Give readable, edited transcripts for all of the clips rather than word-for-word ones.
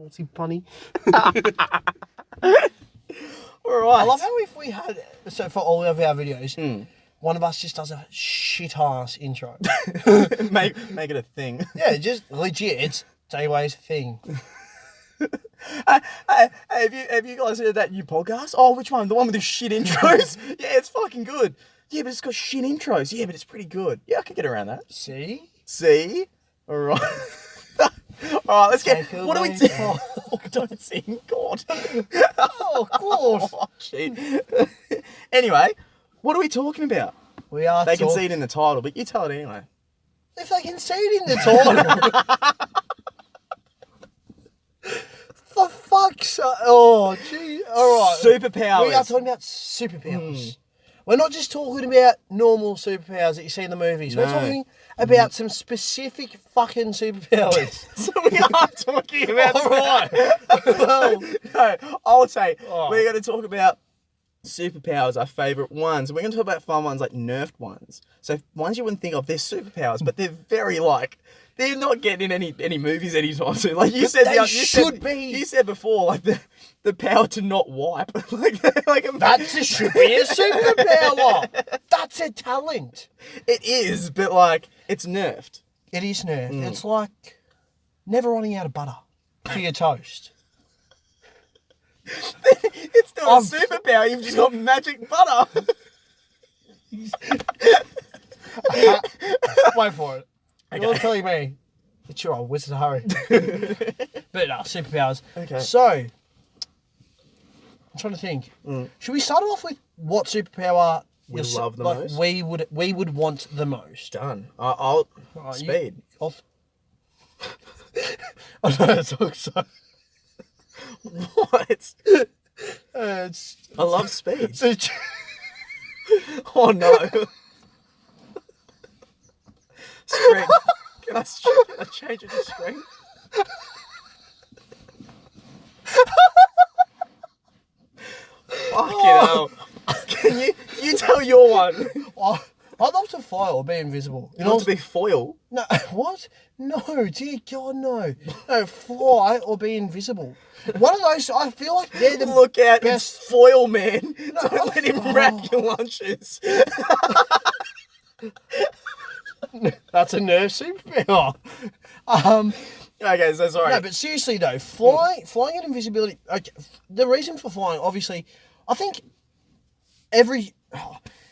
naughty bunny. All right. I love how if we had, so for all of our videos, one of us just does a shit-ass intro. make it a thing. Yeah, just legit, it's TakeAway's thing. Hey, have you guys heard that new podcast? Oh, which one? The one with the shit intros? Yeah, it's fucking good. Yeah, but it's got shit intros. Yeah, but it's pretty good. Yeah, I can get around that. See? All right. All right, let's get. Take What do we away. do? Oh, don't sing, God. Oh, of course. Oh, shit. Anyway, what are we talking about? We are They can see it in the title, but you tell it anyway. If they can see it in the title. For fuck's sake. Oh, gee. All right. Superpowers. We are talking about superpowers. We're not just talking about normal superpowers that you see in the movies. No. We're talking about some specific fucking superpowers. So we are talking about. All right. Well, No, I'll say Oh. we're going to talk about superpowers, our favourite ones. We're going to talk about fun ones like nerfed ones. So ones you wouldn't think of, they're superpowers, but they're very they're not getting in any movies anytime soon. Like you But said, they should be. You said before, like the power to not wipe. that should be a superpower. That's a talent. It is, but like it's nerfed. It is nerfed. It's like never running out of butter for your toast. It's not a superpower. You've just got magic butter. Wait for it. Okay. You're telling me that you're a wizard, Harry. But no, superpowers. Okay. So, I'm trying to think. Should we start off with what superpower We you're love the like, most? we would want the most? Done. I'll Right, speed. I know it looks so. What? It's I love speed. so Oh no. Screen. Can I change it to screen? Fucking hell. Can you tell your one? I'd love to fly or be invisible. You want to be foil? No, what? No, dear God, no. No, fly or be invisible. One of those, I feel like they're the Look out, best. it's foil man. Don't let him wrap your lunches. That's a nerve superpower. Okay, so sorry. No, but seriously though, flying and invisibility. Okay, the reason for flying, obviously, I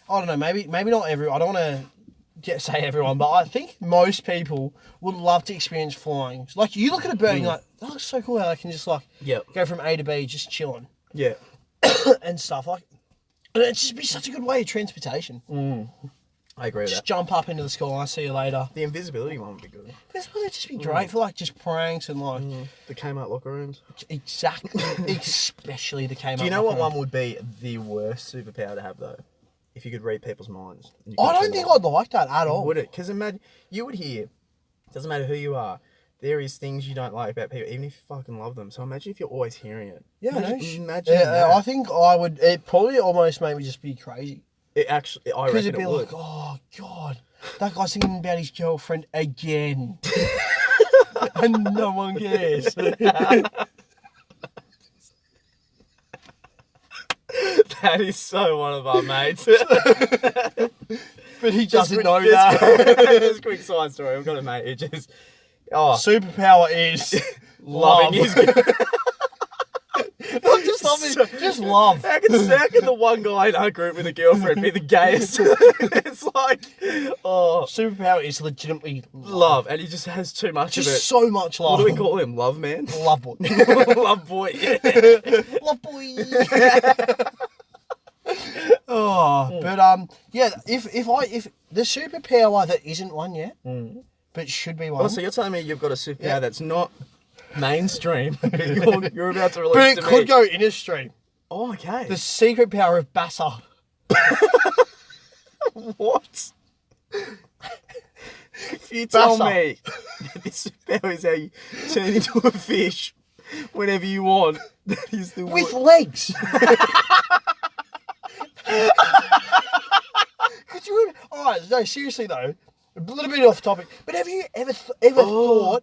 don't know, maybe not everyone. I don't want to say everyone, but I think most people would love to experience flying. Like you look at a bird and you're like, that looks so cool how they can just like go from A to B just chilling Yeah. and stuff like. And it'd just be such a good way of transportation. I agree with Just that. jump up into the sky. See you later. The invisibility one would be good. But it's probably just be great for like just pranks and like The Kmart locker rooms. exactly, especially the Kmart. Do you know what locker one would be the worst superpower to have though? If you could read people's minds. And you room. I could don't tell think them. I'd like that at all. Would it? Because imagine you would hear. Doesn't matter who you are. There is things you don't like about people, even if you fucking love them. So imagine if you're always hearing it. Yeah, I know. Imagine Yeah, that. I think I would. It probably almost made me just be crazy. It actually, I Because reckon it'd be it would. like, oh God, that guy's thinking about his girlfriend again, and no one cares. That is so one of our mates. But he doesn't know Just that. a quick side story. I've got a mate who just Superpower is loving his. not just loving, just love. How can the one guy in our group with a girlfriend be the gayest? It's like, oh, Superpower is legitimately love, and he just has too much Just of it. so much love. What do we call him? Love man? Love boy. Love boy. Yeah. Love boy. But yeah. If the superpower that isn't one yet, but should be one. Oh, so you're telling me you've got a superpower that's not mainstream? you're about to release But it to could me. go in a stream. Oh, okay. The secret power of Bassa. What? If you tell Bassa. me this superpower is how you turn into a fish whenever you want, that is the With legs. Could you? Alright, no, seriously though, a little bit off topic. But have you ever thought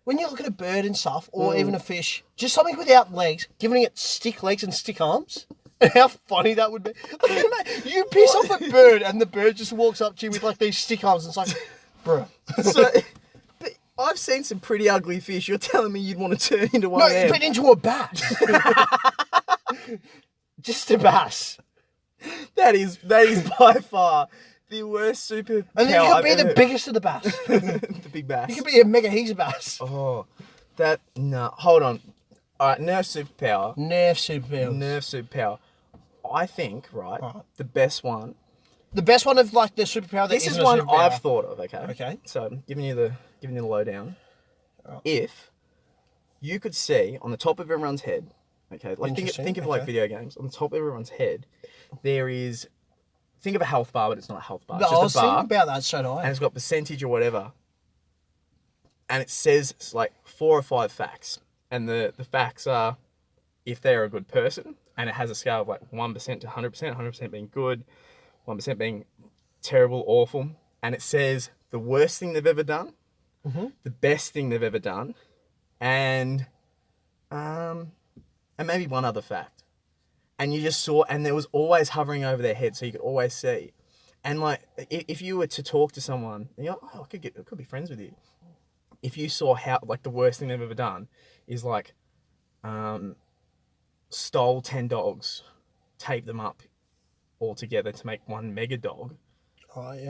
when you look at a bird and stuff, or even a fish, just something without legs, giving it stick legs and stick arms. How funny that would be. Like, you piss off a bird and the bird just walks up to you with like these stick arms and it's like, bro. So, but I've seen some pretty ugly fish. You're telling me you'd want to turn into one of them? No, but into a bat. Just a bass. That is by far the worst superpower. And then you could be the biggest of the bass. The big bass. You could be a mega he's bass. Oh, no. Hold on. All right, nerf superpower. Nerf superpower. I think, right, the best one. The best one of like the superpower that This is one I've thought of. Okay. So I'm giving you the lowdown. Oh. If you could see on the top of everyone's head, okay, like think of like video games. On the top of everyone's head, there is. Think of a health bar, but it's not a health bar. It's just a bar. I was thinking about that, so do I. And it's got percentage or whatever. And it says it's like 4 or 5 facts. And the facts are if they're a good person, and it has a scale of like 1% to 100%, 100% being good, 1% being terrible, awful. And it says the worst thing they've ever done, the best thing they've ever done, and maybe one other fact. And you just saw, and there was always hovering over their head, so you could always see. And like, if you were to talk to someone, and you're like, oh, I could be friends with you. If you saw how, like, the worst thing they've ever done is like, stole 10 dogs, taped them up all together to make one mega dog. Oh yeah.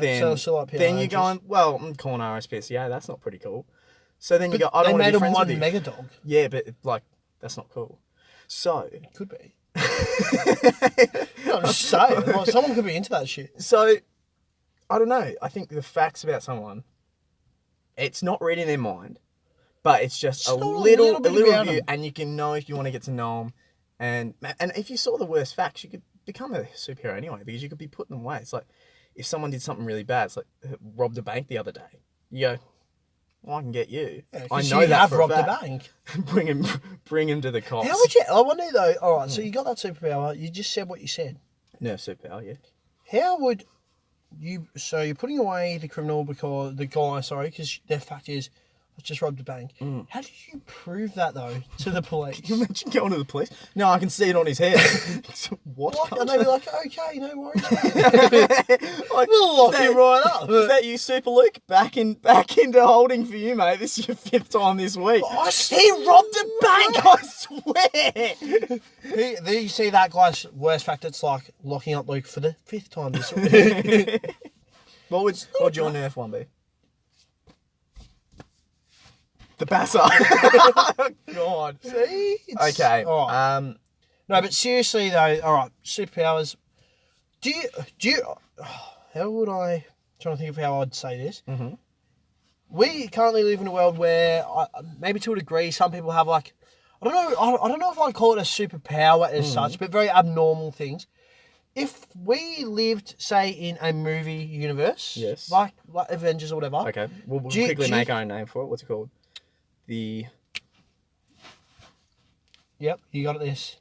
Then you're going, well, I'm calling RSPCA. That's not pretty cool. So then you go, I don't want to be friends with you. They made them one mega dog. Yeah, but like, that's not cool. So it could be. I'm just saying, well, someone could be into that shit. So, I don't know. I think the facts about someone, it's not reading their mind, but it's just a little review, and you can know if you want to get to know them. And if you saw the worst facts, you could become a superhero anyway, because you could be putting them away. It's like if someone did something really bad, it's like robbed a bank the other day. You go, well, I can get you. Yeah, I know that have robbed a bank. bring him to the cops. How would you? I wonder though. All right, so you got that superpower. You just said what you said. No superpower, yeah. How would you? So you're putting away the criminal because because their fact is, I've just robbed a bank. How do you prove that though to the police? Can you imagine going to the police? No, I can see it on his head. What? And they'd be like, okay, no worries. We'll lock him right up. Is that you, Super Luke? Back into holding for you, mate. This is your 5th time this week. He robbed a bank, I swear. Do you see that guy's worst fact? It's like locking up Luke for the 5th time this week. What would your nerf one be? The Basser. God. See? Okay. All right. No, but seriously though, all right, superpowers. Do you? How would I? I'm trying to think of how I'd say this. Mm-hmm. We currently live in a world where, maybe to a degree, some people have like, I don't know if I'd call it a superpower as such, but very abnormal things. If we lived, say, in a movie universe, yes, like Avengers or whatever. Okay, we'll quickly make our own name for it. What's it called? Yep, you got it.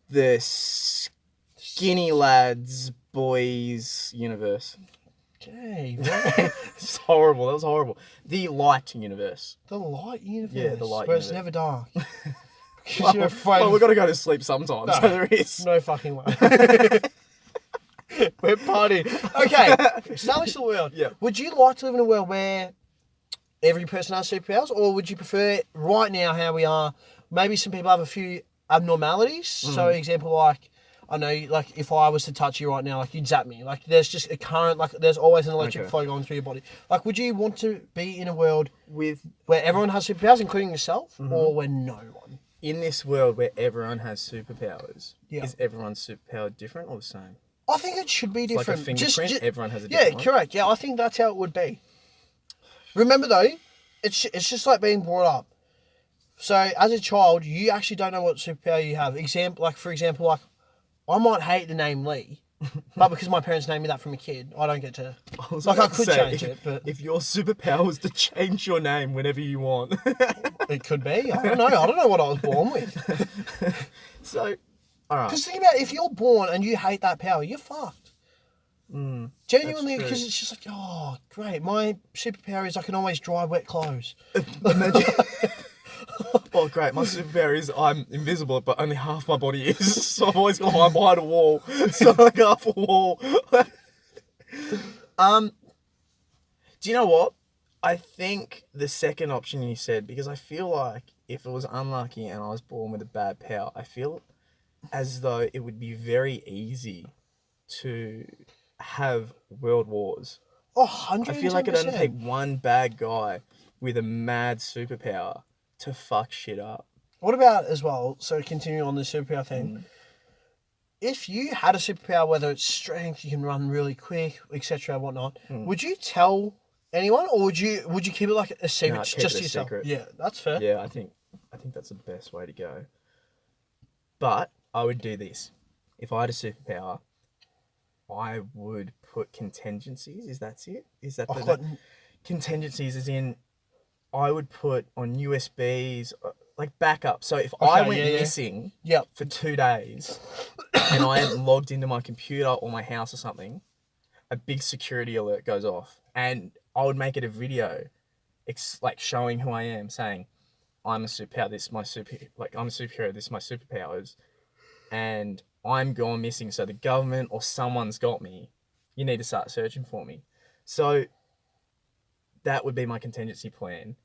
The skinny lads boys universe. Gee, it's horrible. That was horrible. The light universe. The light universe. Yeah, the light where universe. It's never dark. Well, we've got to go to sleep sometime, so there is. No fucking way. We're partying. Okay, establish the world. Yeah. Would you like to live in a world where every person has superpowers, or would you prefer right now how we are? Maybe some people have a few abnormalities. So, example, like, I know, like, if I was to touch you right now, like, you'd zap me. Like, there's just a current, like, there's always an electric flow going through your body. Like, would you want to be in a world where everyone has superpowers, including yourself, or where no one? In this world where everyone has superpowers, is everyone's superpower different or the same? I think it should be different. Like a fingerprint, everyone has a different one? Yeah, correct. Yeah, I think that's how it would be. Remember, though, it's just like being brought up. So, as a child, you actually don't know what superpower you have. For example, I might hate the name Lee, but because my parents named me that from a kid, I don't get to. I could change it, but if your superpower was to change your name whenever you want, it could be. I don't know. I don't know what I was born with. So, all right. Because think about it, if you're born and you hate that power, you're fucked. Genuinely, that's true. because it's just like, oh, great. My superpower is I can always dry wet clothes. Imagine. Oh, great. My superpower is I'm invisible, but only half my body is. So I've always got to hide behind a wall. So like half a wall. Do you know what? I think the second option you said, because I feel like if it was unlucky and I was born with a bad power, I feel as though it would be very easy to have world wars. Oh, 110%. I feel like it only take one bad guy with a mad superpower to fuck shit up. What about as well, so continuing on the superpower thing, if you had a superpower, whether it's strength, you can run really quick, etc., whatnot, would you tell anyone, or would you keep it like a secret, Nah, keep just it a yourself? secret. Yeah, that's fair. Yeah, I think that's the best way to go. But I would do this. If I had a superpower, I would put contingencies. Is that it? Is that the contingencies? As in, I would put on USBs like backup. So if I went missing for 2 days and I hadn't logged into my computer or my house or something, a big security alert goes off, and I would make it a video, like showing who I am, saying, I'm a superpower. This is my I'm a superhero. This is my superpowers, and I'm gone missing. So the government or someone's got me. You need to start searching for me. So that would be my contingency plan.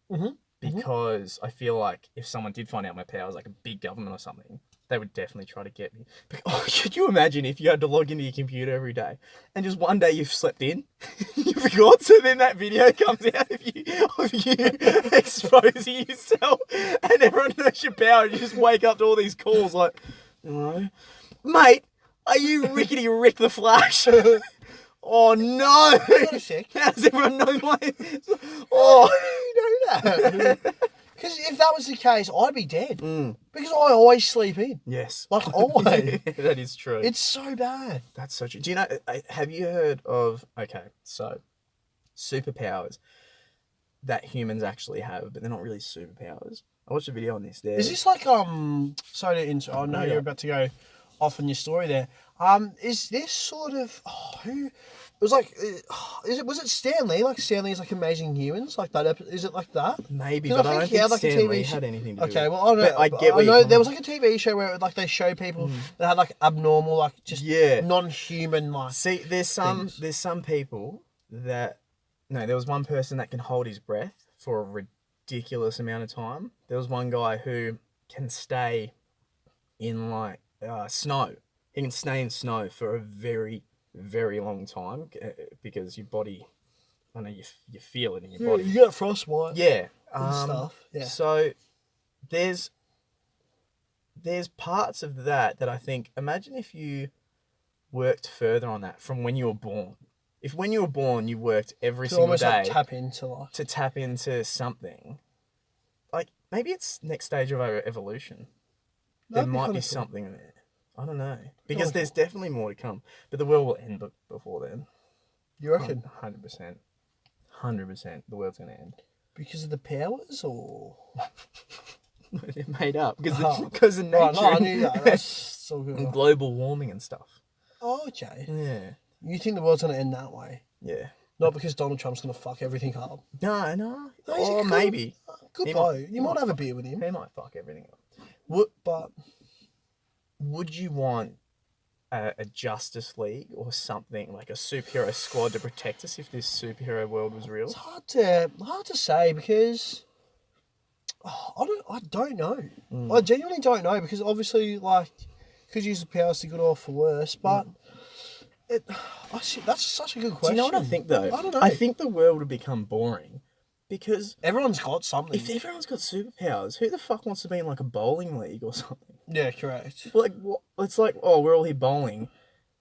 Because I feel like if someone did find out my powers, like a big government or something, they would definitely try to get me. Could you imagine if you had to log into your computer every day and just one day you've slept in, you forgot, so then that video comes out of you exposing yourself and everyone knows your power, and you just wake up to all these calls like, mate, are you Rickety Rick the Flash? Oh no! Hang on a sec. How does everyone know my... Oh, you know that. Because if that was the case, I'd be dead. Because I always sleep in. yes. Like, always. That is true. It's so bad. That's so true. Do you know, have you heard of, so superpowers that humans actually have, but they're not really superpowers? I watched a video on this. Is this like, sorry to I know you're about to go off on your story there. Is this sort of, who, it was like, was it Stan Lee? Like Stan Lee's like Amazing Humans? Like that, is it like that? Maybe, but I don't think Stan Lee had anything to do with it. Okay, well, I don't know. I get what I know there was like a TV show where like they show people that had like abnormal, like just non-human like. See, there's some people that, no, there was one person that can hold his breath for a ridiculous amount of time. There was one guy who can stay in like snow. He can stay in snow for a very, very long time because your body, I know you feel it in your body. You get frostbite. Yeah. And stuff. Yeah. So there's parts of that I think, imagine if you worked further on that from when you were born. If when you were born you worked every single day like tap into something, like maybe it's next stage of our evolution. There might be something there. I don't know. Because there's definitely more to come. But the world will end before then. You reckon? 100%. 100% the world's going to end. Because of the powers, or? They're made up. Because of nature. No, I knew that. That's so good. And global warming and stuff. Oh, okay. Yeah. You think the world's going to end that way? Yeah. Not because Donald Trump's going to fuck everything up. No. Or maybe. Good bloke. You might have a beer with him. He might fuck everything up. But would you want a Justice League or something, like a superhero squad to protect us if this superhero world was real? It's hard to say because I don't know. I genuinely don't know because obviously like could use the powers for good or for worse, but that's such a good question. Do you know what I think though? I don't know. I think the world would become boring because everyone's got something. If everyone's got superpowers, who the fuck wants to be in like a bowling league or something? Yeah, correct. Like, what? It's like, oh, we're all here bowling.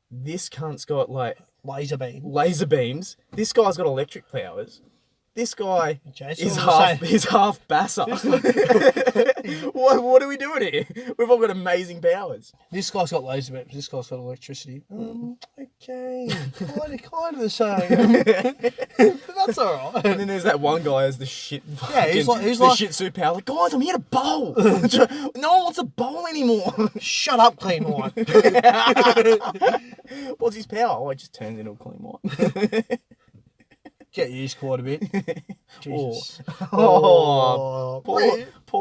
This cunt's got like laser beams. This guy's got electric powers. This guy is half Basser. What are we doing here? We've all got amazing powers. This guy's got laser beams. This guy's got electricity. Okay, kind of the same. But that's all right. And then there's that one guy who has the shit. He's like shit superpower. Like, guys, I'm here to bowl. No one wants to bowl anymore. Shut up, Clean White. What's his power? Oh, he just turns into a clean white. Get used quite a bit. Jesus. Poor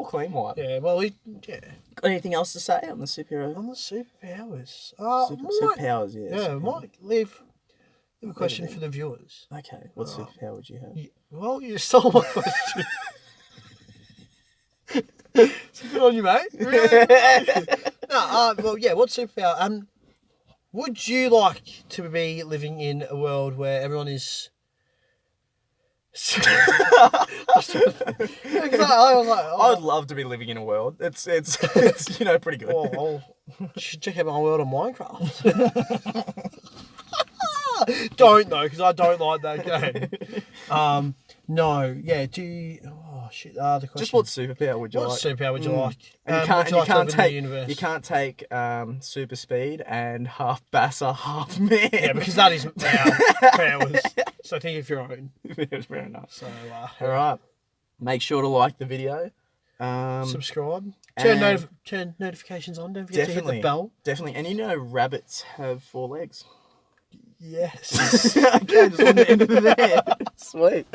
clean white. Yeah, well, yeah. Got anything else to say on the superhero? On the superpowers. Superpowers, yeah. Yeah, might leave a question for the viewers. Okay, what superpower would you have? Well, you stole my question. It's good on you, mate. Well, yeah, what superpower? Would you like to be living in a world where everyone is... I was like, I would love to be living in a world. It's pretty good. You should check out my world on Minecraft. Don't though, because I don't like that game. No, yeah. Do you? Oh shit. The question. Just what superpower would you like? What superpower would you like? And you can't take super speed and half basser, half man. Yeah, because that is our powers. So think of your own. Fair enough. So all right. Make sure to like the video. Subscribe. Turn notifications on. Don't forget to hit the bell. Definitely. And rabbits have 4 legs. Yes. Okay, just on the end of the there. Sweet.